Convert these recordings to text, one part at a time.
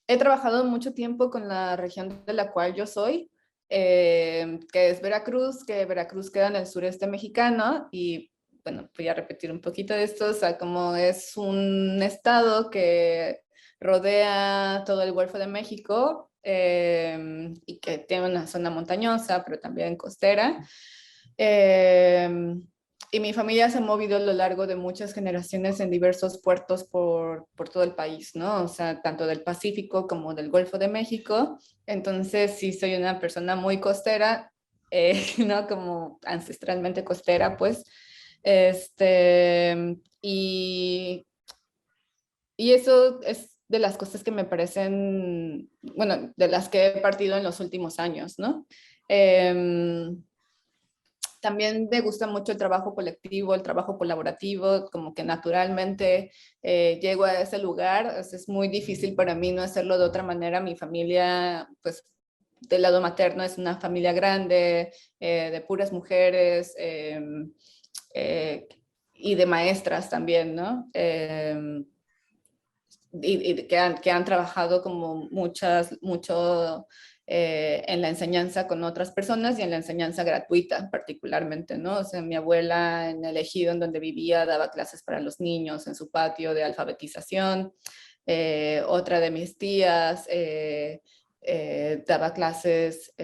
He trabajado mucho tiempo con la región de la cual yo soy, que es Veracruz, que Veracruz queda en el sureste mexicano y bueno, voy a repetir un poquito de esto, o sea, como es un estado que rodea todo el Golfo de México y que tiene una zona montañosa, pero también costera. Eh, y mi familia se ha movido a lo largo de muchas generaciones en diversos puertos por todo el país, ¿no? O sea, tanto del Pacífico como del Golfo de México. Entonces, sí, soy una persona muy costera, ¿no? Como ancestralmente costera, pues. Este, y eso es de las cosas que me parecen, bueno, de las que he partido en los últimos años, ¿no? Eh, También me gusta mucho el trabajo colectivo, el trabajo colaborativo, como que naturalmente llego a ese lugar. Es muy difícil para mí no hacerlo de otra manera. Mi familia, pues del lado materno es una familia grande, de puras mujeres eh, y de maestras también, ¿no? Y que han trabajado como mucho en la enseñanza con otras personas y en la enseñanza gratuita particularmente, ¿no? O sea, mi abuela en el ejido en donde vivía daba clases para los niños en su patio de alfabetización. Otra de mis tías daba clases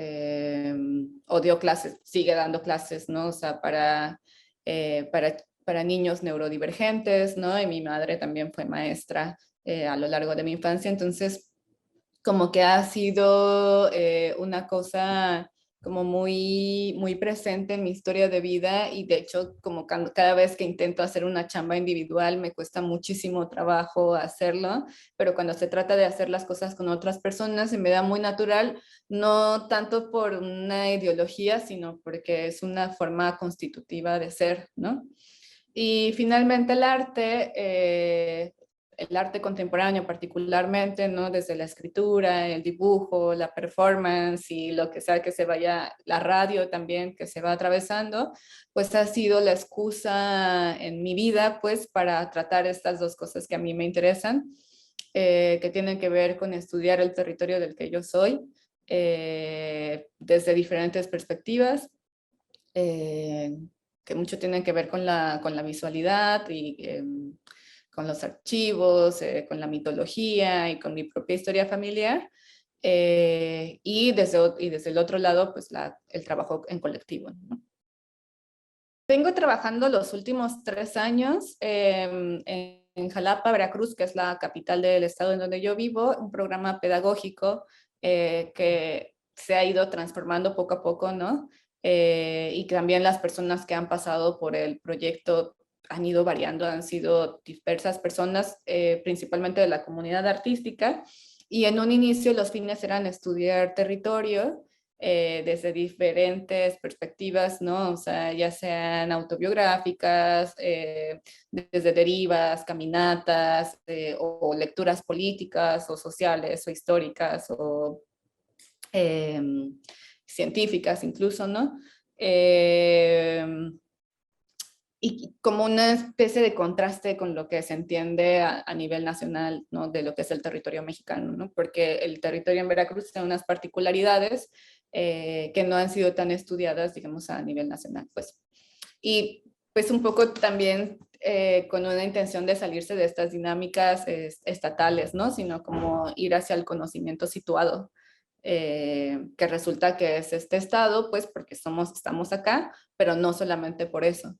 o dio clases, sigue dando clases, ¿no? O sea, para niños neurodivergentes, ¿no? Y mi madre también fue maestra a lo largo de mi infancia. Entonces, como que ha sido una cosa como muy presente en mi historia de vida y de hecho como cada vez que intento hacer una chamba individual me cuesta muchísimo trabajo hacerlo, pero cuando se trata de hacer las cosas con otras personas se me da muy natural, no tanto por una ideología, sino porque es una forma constitutiva de ser, ¿no? Y finalmente el arte contemporáneo particularmente, ¿no? Desde la escritura, el dibujo, la performance y lo que sea que se vaya, la radio también que se va atravesando, pues ha sido la excusa en mi vida, pues, para tratar estas dos cosas que a mí me interesan, que tienen que ver con estudiar el territorio del que yo soy, desde diferentes perspectivas. Eh, que mucho tienen que ver con la visualidad y con los archivos, con la mitología y con mi propia historia familiar. Y desde el otro lado, pues el trabajo en colectivo, ¿no? Vengo trabajando los últimos 3 años en Jalapa, Veracruz, que es la capital del estado en donde yo vivo, un programa pedagógico que se ha ido transformando poco a poco, ¿no? Y que también las personas que han pasado por el proyecto han ido variando, han sido diversas personas, principalmente de la comunidad artística. Y en un inicio los fines eran estudiar territorio desde diferentes perspectivas, ¿no? O sea, ya sean autobiográficas, desde derivas, caminatas, o lecturas políticas o sociales o históricas o eh, científicas incluso, ¿no? Eh, y como una especie de contraste con lo que se entiende a nivel nacional, ¿no? De lo que es el territorio mexicano, ¿no? Porque el territorio en Veracruz tiene unas particularidades que no han sido tan estudiadas, digamos, a nivel nacional, pues. Y pues un poco también con una intención de salirse de estas dinámicas estatales, ¿no? Sino como ir hacia el conocimiento situado, que resulta que es este estado, pues porque estamos acá, pero no solamente por eso.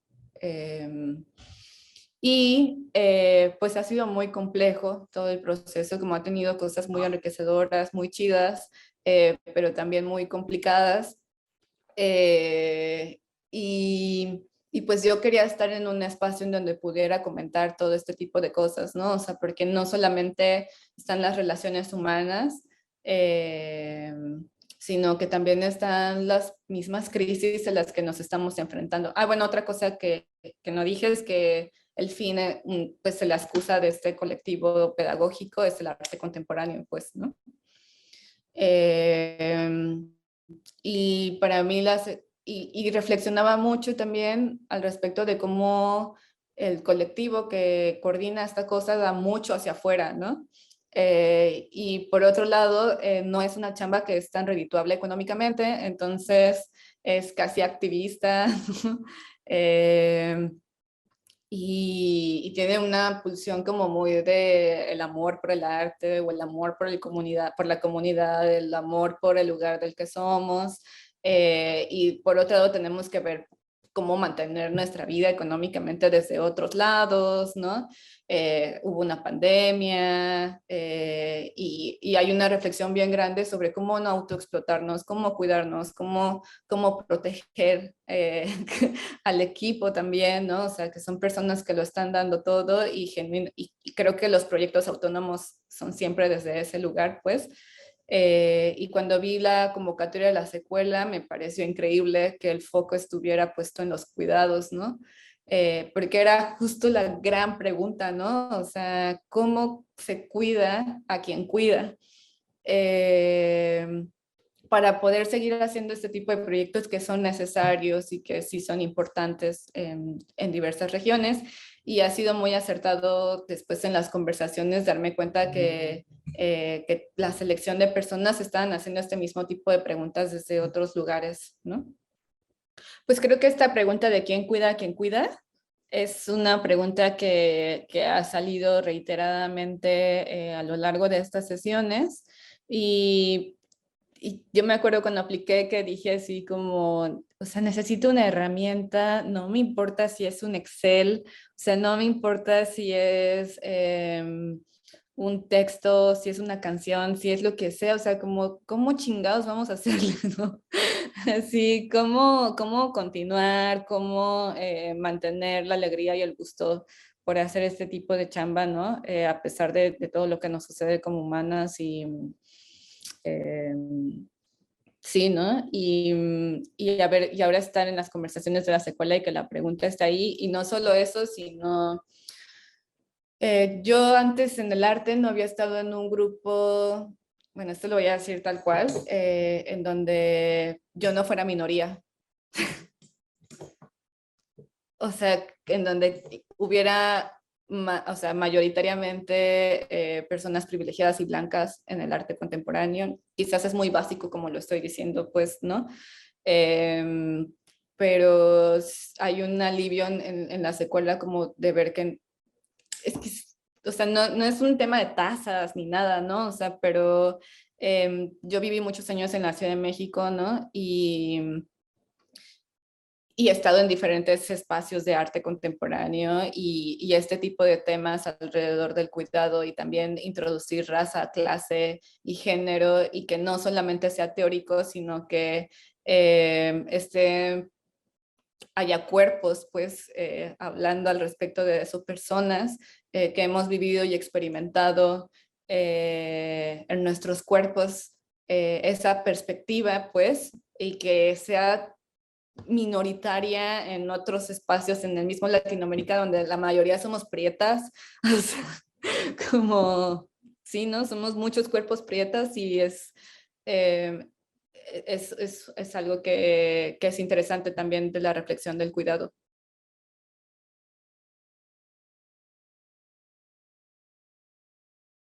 Eh, pues ha sido muy complejo todo el proceso, como ha tenido cosas muy enriquecedoras, muy chidas, pero también muy complicadas. Eh, y pues yo quería estar en un espacio en donde pudiera comentar todo este tipo de cosas, ¿no? O sea, porque no solamente están las relaciones humanas, eh, sino que también están las mismas crisis a las que nos estamos enfrentando. Ah, bueno, otra cosa que no dije es que el fin, pues la excusa de este colectivo pedagógico es el arte contemporáneo, pues, ¿no? Eh, y para mí y reflexionaba mucho también al respecto de cómo el colectivo que coordina esta cosa da mucho hacia afuera, ¿no? Y por otro lado, no es una chamba que es tan redituable económicamente, entonces es casi activista. eh, y tiene una pulsión como muy de el amor por el arte o el amor por, por la comunidad, el amor por el lugar del que somos. Y por otro lado tenemos que ver cómo mantener nuestra vida económicamente desde otros lados, ¿no? Hubo una pandemia y hay una reflexión bien grande sobre cómo no autoexplotarnos, cómo cuidarnos, cómo proteger al equipo también, ¿no? O sea, que son personas que lo están dando todo y creo que los proyectos autónomos son siempre desde ese lugar, pues. Y cuando vi la convocatoria de la secuela, me pareció increíble que el foco estuviera puesto en los cuidados, ¿no? Porque era justo la gran pregunta, ¿no? O sea, ¿cómo se cuida a quien cuida? Eh, para poder seguir haciendo este tipo de proyectos que son necesarios y que sí son importantes en diversas regiones. Y ha sido muy acertado después en las conversaciones darme cuenta que la selección de personas estaban haciendo este mismo tipo de preguntas desde otros lugares, ¿no? Pues creo que esta pregunta de quién cuida a quién cuida es una pregunta que ha salido reiteradamente a lo largo de estas sesiones y yo me acuerdo cuando apliqué que dije así como, o sea, necesito una herramienta, no me importa si es un Excel, o sea, no me importa si es un texto, si es una canción, si es lo que sea, o sea, como, ¿cómo chingados vamos a hacerle, no? Así, ¿cómo continuar, cómo mantener la alegría y el gusto por hacer este tipo de chamba, ¿no? A pesar de todo lo que nos sucede como humanas y eh, sí, ¿no? Y, a ver, y ahora estar en las conversaciones de la secuela y que la pregunta está ahí, y no solo eso, sino yo antes en el arte no había estado en un grupo, bueno, esto lo voy a decir tal cual, en donde yo no fuera minoría. O sea, en donde hubiera, o sea, mayoritariamente personas privilegiadas y blancas en el arte contemporáneo. Quizás es muy básico como lo estoy diciendo, pues, ¿no? Em, pero hay un alivio en la secuela como de ver que es que, o sea, no es un tema de tasas ni nada, ¿no? O sea, pero yo viví muchos años en la Ciudad de México, ¿no? Y he estado en diferentes espacios de arte contemporáneo y este tipo de temas alrededor del cuidado y también introducir raza, clase y género y que no solamente sea teórico, sino que haya cuerpos, pues, hablando al respecto de eso, personas que hemos vivido y experimentado en nuestros cuerpos esa perspectiva, pues, y que sea minoritaria en otros espacios en el mismo Latinoamérica donde la mayoría somos prietas, o sea, como, sí, ¿no? Somos muchos cuerpos prietas y es algo que es interesante también de la reflexión del cuidado.